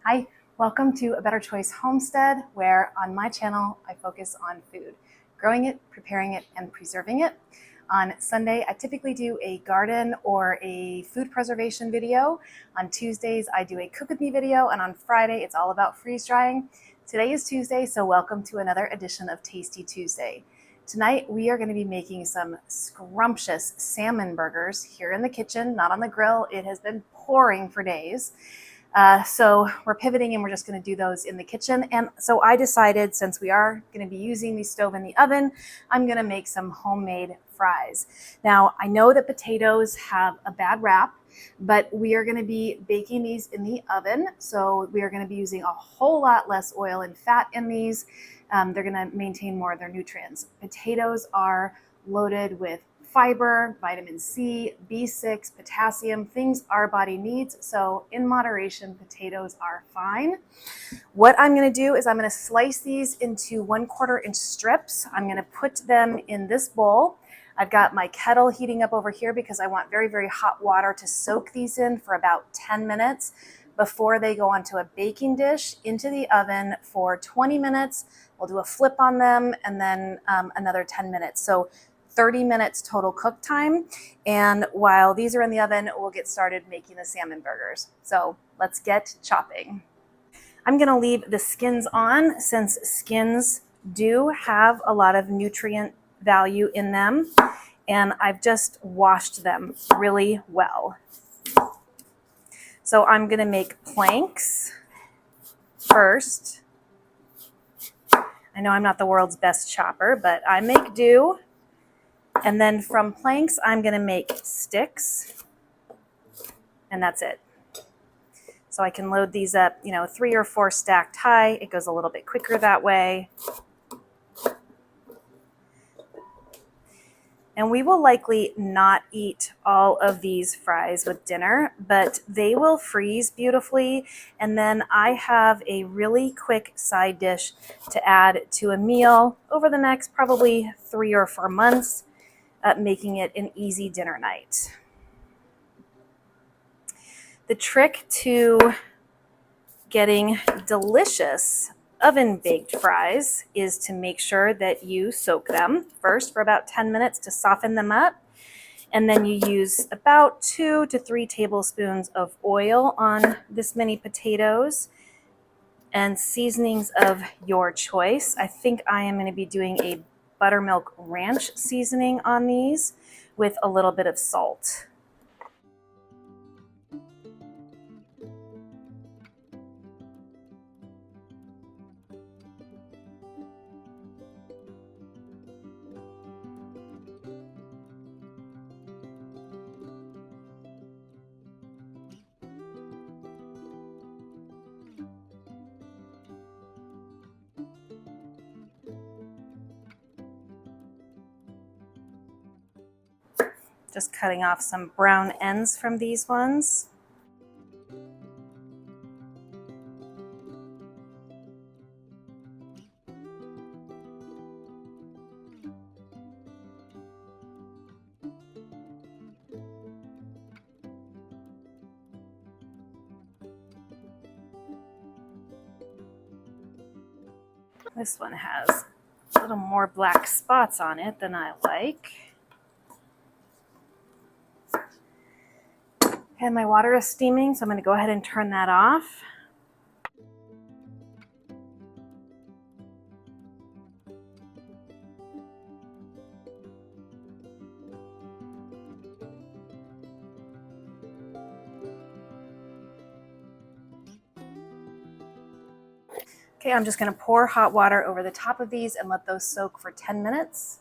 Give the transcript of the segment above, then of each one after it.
Hi, welcome to A Better Choice Homestead, where on my channel I focus on food, growing it, preparing it, and preserving it. On Sunday, I typically do a garden or a food preservation video. On Tuesdays, I do a cook with me video, and on Friday, it's all about freeze drying. Today is Tuesday, so welcome to another edition of Tasty Tuesday. Tonight, we are going to be making some scrumptious salmon burgers here in the kitchen, not on the grill. It has been pouring for days. So we're pivoting and we're just going to do those in the kitchen. And so I decided, since we are going to be using the stove in the oven, I'm going to make some homemade fries. Now, I know that potatoes have a bad rap, but we are going to be baking these in the oven. So we are going to be using a whole lot less oil and fat in these. They're going to maintain more of their nutrients. Potatoes are loaded with fiber, vitamin C, B6, potassium, things our body needs. So in moderation, potatoes are fine. What I'm going to do is I'm going to slice these into 1/4 inch strips. I'm going to put them in this bowl. I've got my kettle heating up over here because I want very, very hot water to soak these in for about 10 minutes before they go onto a baking dish into the oven for 20 minutes. We'll do a flip on them and then another 10 minutes. So 30 minutes total cook time. And while these are in the oven, we'll get started making the salmon burgers. So let's get chopping. I'm gonna leave the skins on since skins do have a lot of nutrient value in them. And I've just washed them really well. So I'm gonna make planks first. I know I'm not the world's best chopper, but I make do. And then from planks, I'm going to make sticks, and that's it. So I can load these up, 3 or 4 stacked high. It goes a little bit quicker that way. And we will likely not eat all of these fries with dinner, but they will freeze beautifully. And then I have a really quick side dish to add to a meal over the next probably 3 or 4 months. Making it an easy dinner night. The trick to getting delicious oven-baked fries is to make sure that you soak them first for about 10 minutes to soften them up. And then you use about 2 to 3 tablespoons of oil on this many potatoes and seasonings of your choice. I think I am going to be doing a buttermilk ranch seasoning on these with a little bit of salt. Just cutting off some brown ends from these ones. This one has a little more black spots on it than I like. And my water is steaming, so I'm going to go ahead and turn that off. Okay, I'm just going to pour hot water over the top of these and let those soak for 10 minutes.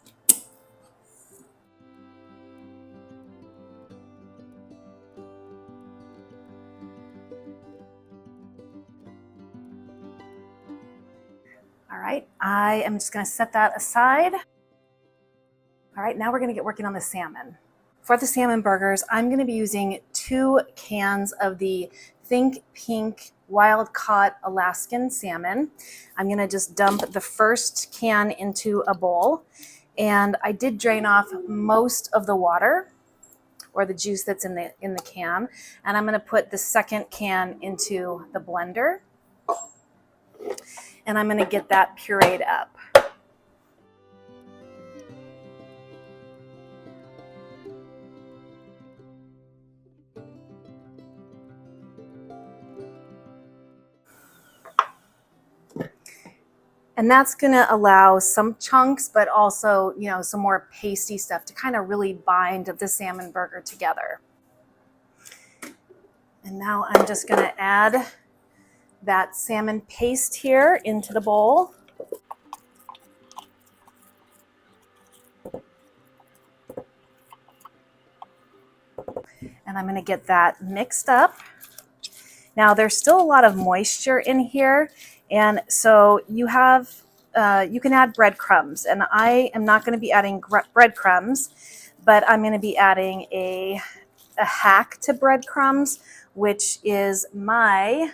All right, I am just going to set that aside. All right, now we're going to get working on the salmon. For the salmon burgers, I'm going to be using 2 cans of the Think Pink wild caught Alaskan salmon. I'm going to just dump the first can into a bowl, and I did drain off most of the water or the juice that's in the can, and I'm going to put the second can into the blender. And I'm going to get that pureed up. And that's going to allow some chunks, but also, you know, some more pasty stuff to kind of really bind the salmon burger together. And now I'm just going to add that salmon paste here into the bowl. And I'm going to get that mixed up. Now there's still a lot of moisture in here, and so you have you can add breadcrumbs, and I am not going to be adding breadcrumbs, but I'm going to be adding a hack to breadcrumbs, which is my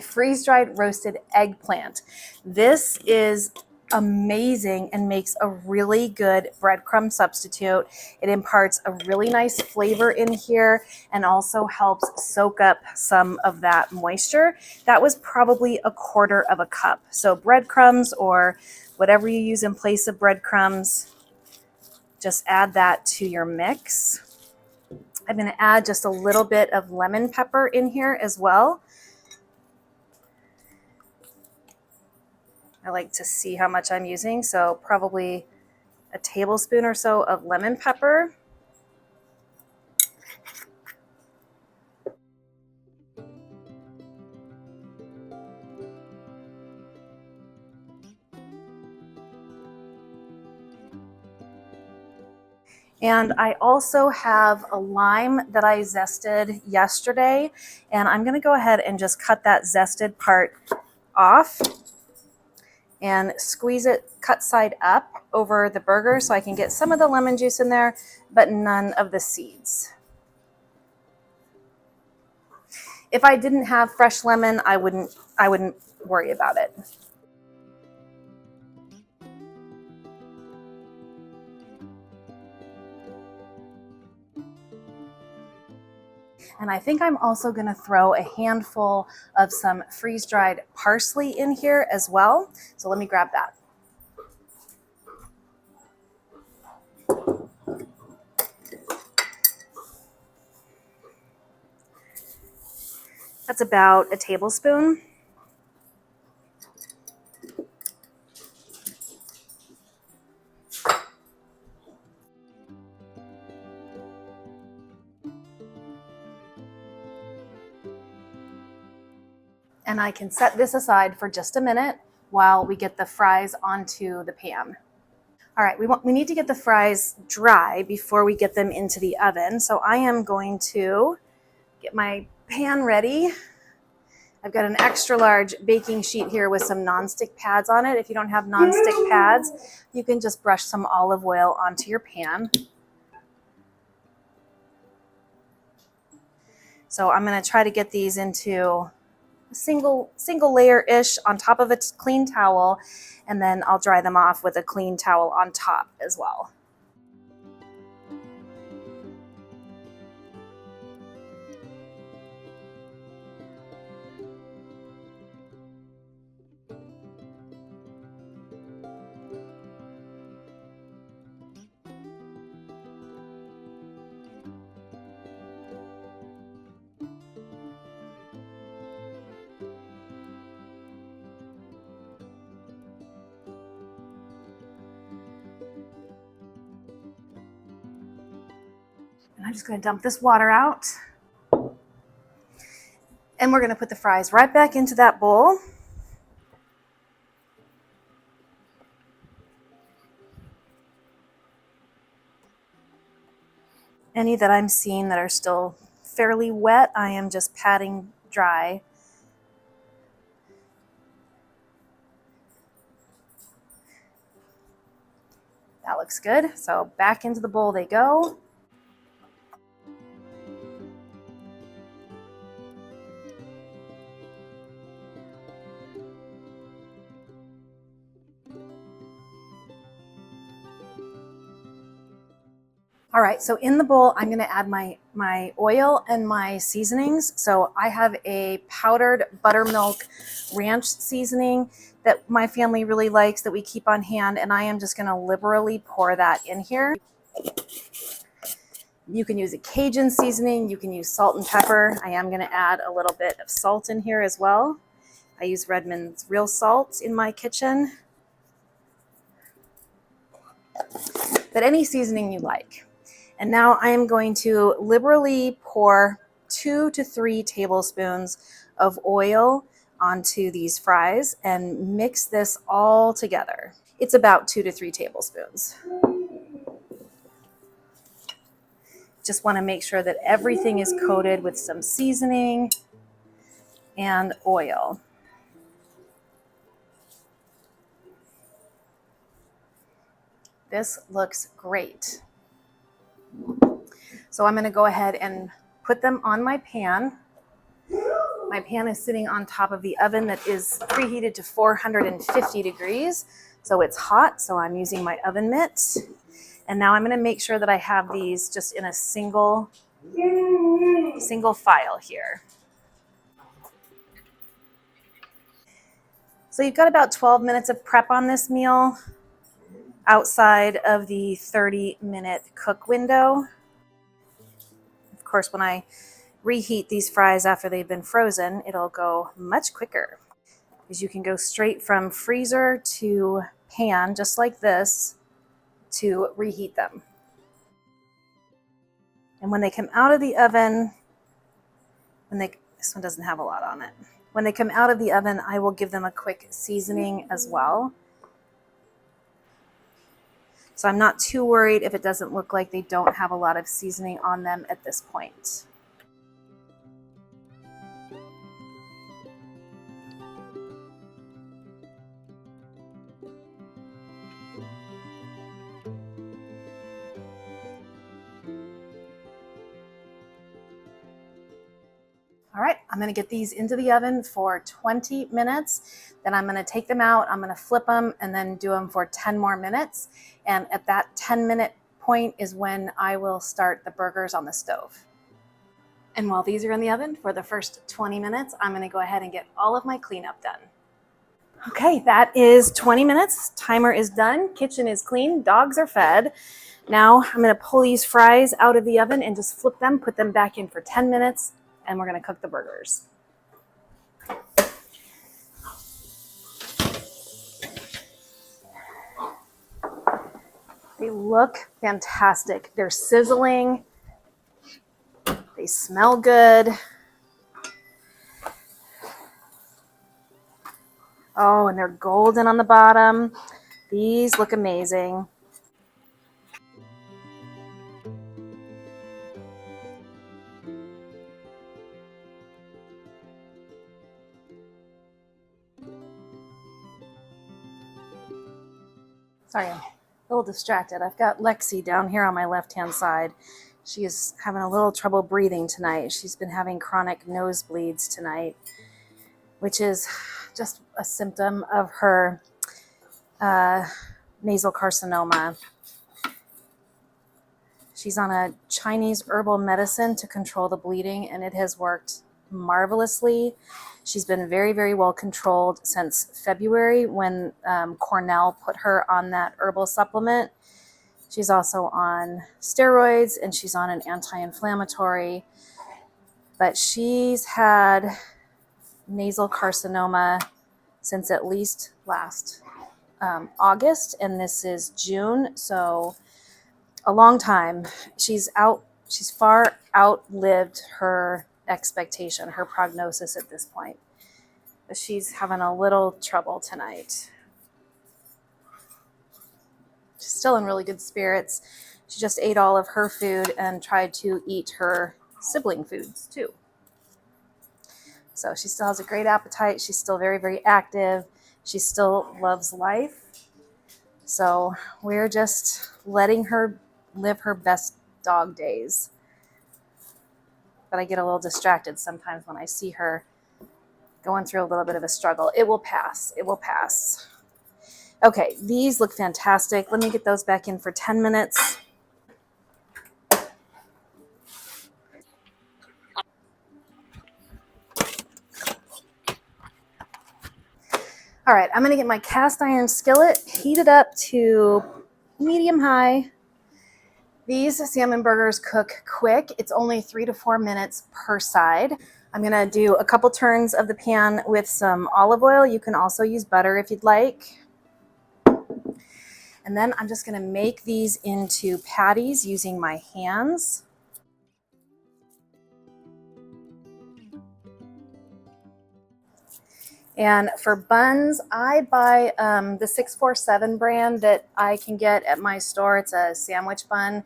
freeze-dried roasted eggplant. This is amazing and makes a really good breadcrumb substitute. It imparts a really nice flavor in here and also helps soak up some of that moisture. That was probably 1/4 cup. So breadcrumbs or whatever you use in place of breadcrumbs, just add that to your mix. I'm going to add just a little bit of lemon pepper in here as well. I like to see how much I'm using, so probably a tablespoon or so of lemon pepper. And I also have a lime that I zested yesterday, and I'm going to go ahead and just cut that zested part off and squeeze it cut side up over the burger so I can get some of the lemon juice in there, but none of the seeds. If I didn't have fresh lemon, I wouldn't worry about it. And I think I'm also going to throw a handful of some freeze-dried parsley in here as well. So let me grab that. That's about a tablespoon. And I can set this aside for just a minute while we get the fries onto the pan. All right, we need to get the fries dry before we get them into the oven. So I am going to get my pan ready. I've got an extra large baking sheet here with some nonstick pads on it. If you don't have nonstick pads, you can just brush some olive oil onto your pan. So I'm going to try to get these into a single layer-ish on top of a clean towel, and then I'll dry them off with a clean towel on top as well. And I'm just going to dump this water out. And we're going to put the fries right back into that bowl. Any that I'm seeing that are still fairly wet, I am just patting dry. That looks good. So back into the bowl they go. All right, so in the bowl, I'm going to add my my oil and my seasonings. So I have a powdered buttermilk ranch seasoning that my family really likes that we keep on hand, and I am just going to liberally pour that in here. You can use a Cajun seasoning, you can use salt and pepper. I am going to add a little bit of salt in here as well. I use Redmond's real salt in my kitchen, but any seasoning you like. And now I am going to liberally pour 2 to 3 tablespoons of oil onto these fries and mix this all together. It's about 2 to 3 tablespoons. Just want to make sure that everything is coated with some seasoning and oil. This looks great. So I'm going to go ahead and put them on my pan. My pan is sitting on top of the oven that is preheated to 450 degrees. So it's hot, so I'm using my oven mitt. And now I'm going to make sure that I have these just in a single file here. So you've got about 12 minutes of prep on this meal outside of the 30-minute cook window. Of course, when I reheat these fries after they've been frozen, it'll go much quicker, because you can go straight from freezer to pan just like this to reheat them. And when they come out of the oven, this one doesn't have a lot on it. When they come out of the oven, I will give them a quick seasoning as well. So I'm not too worried if it doesn't look like they don't have a lot of seasoning on them at this point. All right, I'm gonna get these into the oven for 20 minutes. Then I'm gonna take them out, I'm gonna flip them, and then do them for 10 more minutes. And at that 10-minute point is when I will start the burgers on the stove. And while these are in the oven for the first 20 minutes, I'm gonna go ahead and get all of my cleanup done. Okay, that is 20 minutes. Timer is done, kitchen is clean, dogs are fed. Now I'm gonna pull these fries out of the oven and just flip them, put them back in for 10 minutes, and we're going to cook the burgers. They look fantastic. They're sizzling. They smell good. Oh, and they're golden on the bottom. These look amazing. Sorry, I'm a little distracted. I've got Lexi down here on my left-hand side. She is having a little trouble breathing tonight. She's been having chronic nosebleeds tonight, which is just a symptom of her nasal carcinoma. She's on a Chinese herbal medicine to control the bleeding, and it has worked marvelously. She's been very, very well controlled since February when Cornell put her on that herbal supplement. She's also on steroids and she's on an anti-inflammatory, but she's had nasal carcinoma since at least last August, and this is June, so a long time. She's far outlived her expectation, her prognosis at this point. But she's having a little trouble tonight. She's still in really good spirits. She just ate all of her food and tried to eat her sibling foods too. So she still has a great appetite. She's still very, very active. She still loves life. So we're just letting her live her best dog days. But I get a little distracted sometimes when I see her going through a little bit of a struggle. It will pass. It will pass. Okay, these look fantastic. Let me get those back in for 10 minutes. All right, I'm gonna get my cast iron skillet heated up to medium high. These salmon burgers cook quick. It's only 3 to 4 minutes per side. I'm gonna do a couple turns of the pan with some olive oil. You can also use butter if you'd like. And then I'm just gonna make these into patties using my hands. And for buns, I buy the 647 brand that I can get at my store. It's a sandwich bun,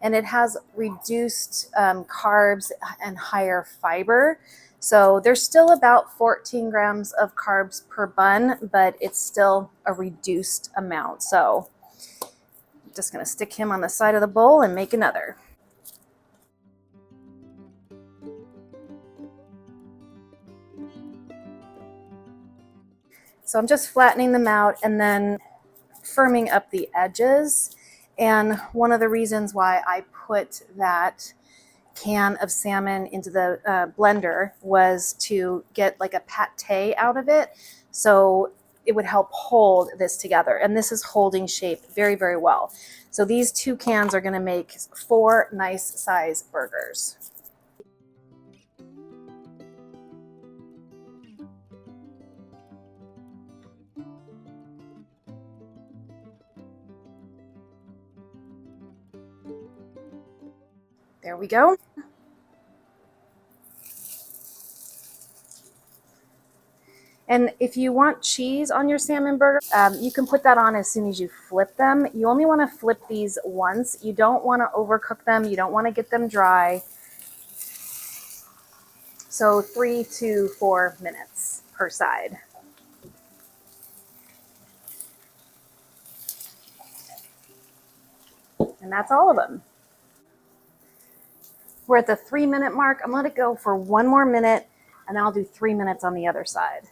and it has reduced carbs and higher fiber. So there's still about 14 grams of carbs per bun, but it's still a reduced amount. So I'm just gonna stick him on the side of the bowl and make another. So I'm just flattening them out and then firming up the edges. And one of the reasons why I put that can of salmon into the blender was to get like a pate out of it. So it would help hold this together. And this is holding shape very, very well. So these 2 cans are gonna make 4 nice size burgers. There we go. And if you want cheese on your salmon burger, you can put that on as soon as you flip them. You only want to flip these once. You don't want to overcook them. You don't want to get them dry. So 3 to 4 minutes per side. And that's all of them. We're at the 3-minute mark. I'm going to let it go for 1 more minute, and then I'll do 3 minutes on the other side.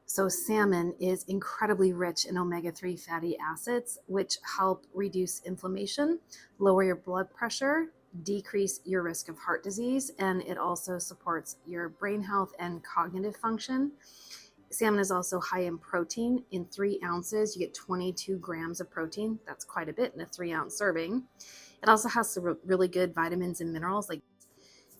So salmon is incredibly rich in omega-3 fatty acids, which help reduce inflammation, lower your blood pressure, decrease your risk of heart disease, and it also supports your brain health and cognitive function. Salmon is also high in protein. In 3 ounces, you get 22 grams of protein. That's quite a bit in a 3-ounce serving. It also has some really good vitamins and minerals like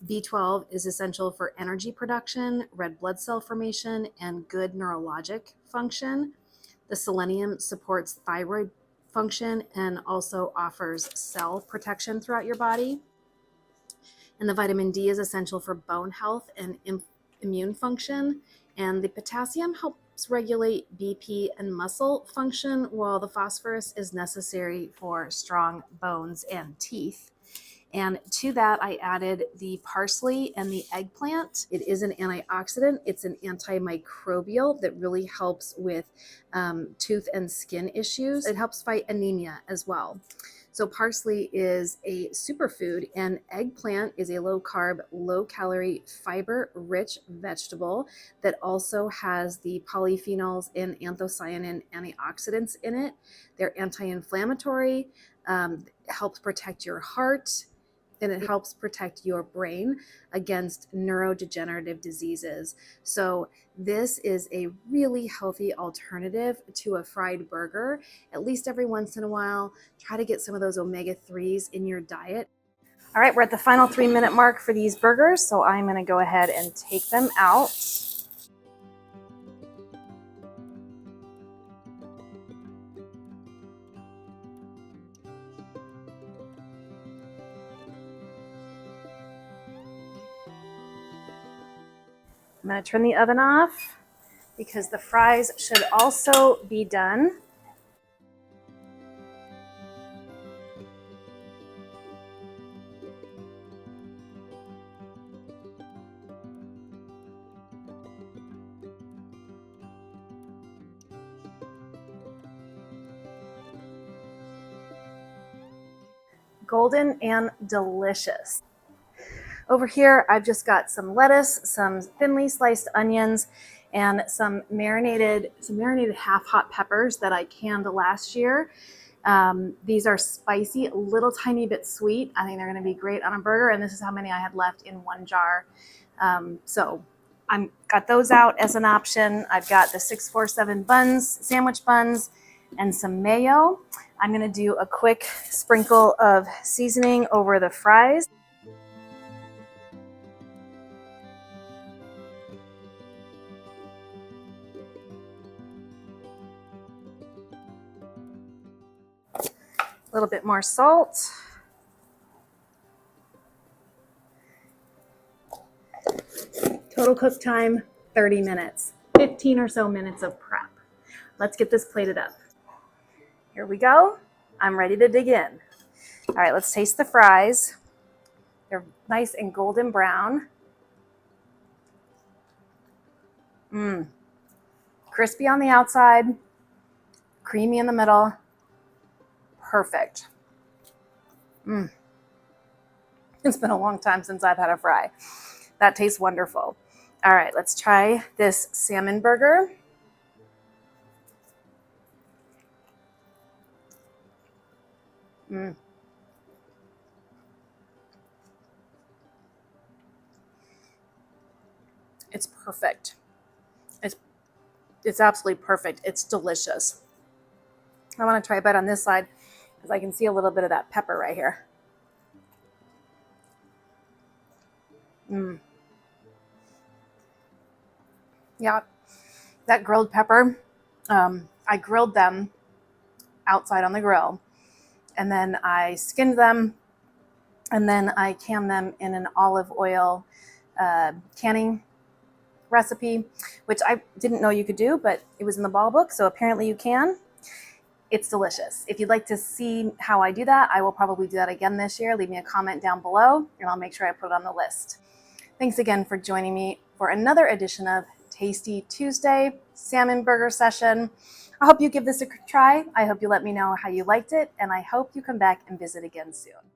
B12 is essential for energy production, red blood cell formation, and good neurologic function. The selenium supports thyroid function and also offers cell protection throughout your body. And the vitamin D is essential for bone health and immune function. And the potassium helps regulate BP and muscle function, while the phosphorus is necessary for strong bones and teeth. And to that, I added the parsley and the eggplant. It is an antioxidant. It's an antimicrobial that really helps with tooth and skin issues. It helps fight anemia as well. So parsley is a superfood, and eggplant is a low-carb, low-calorie, fiber-rich vegetable that also has the polyphenols and anthocyanin antioxidants in it. They're anti-inflammatory, helps protect your heart, and it helps protect your brain against neurodegenerative diseases. So this is a really healthy alternative to a fried burger. At least every once in a while, try to get some of those omega-3s in your diet. All right, we're at the final 3-minute mark for these burgers, so I'm gonna go ahead and take them out. I'm going to turn the oven off because the fries should also be done. Golden and delicious. Over here, I've just got some lettuce, some thinly sliced onions, and some marinated half-hot peppers that I canned last year. These are spicy, a little tiny bit sweet. I think they're going to be great on a burger, and this is how many I had left in 1 jar. So I've got those out as an option. I've got the 647 buns, sandwich buns, and some mayo. I'm gonna do a quick sprinkle of seasoning over the fries. A little bit more salt. Total cook time, 30 minutes. 15 or so minutes of prep. Let's get this plated up. Here we go. I'm ready to dig in. All right, let's taste the fries. They're nice and golden brown. Crispy on the outside, creamy in the middle. Perfect. It's been a long time since I've had a fry. That tastes wonderful. All right, let's try this salmon burger. It's perfect. It's absolutely perfect. It's delicious. I want to try a bite on this side because I can see a little bit of that pepper right here. Yeah, that grilled pepper, I grilled them outside on the grill, and then I skinned them, and then I canned them in an olive oil canning recipe, which I didn't know you could do, but it was in the ball book, so apparently you can. It's delicious. If you'd like to see how I do that, I will probably do that again this year. Leave me a comment down below, and I'll make sure I put it on the list. Thanks again for joining me for another edition of Tasty Tuesday Salmon Burger Session. I hope you give this a try. I hope you let me know how you liked it, and I hope you come back and visit again soon.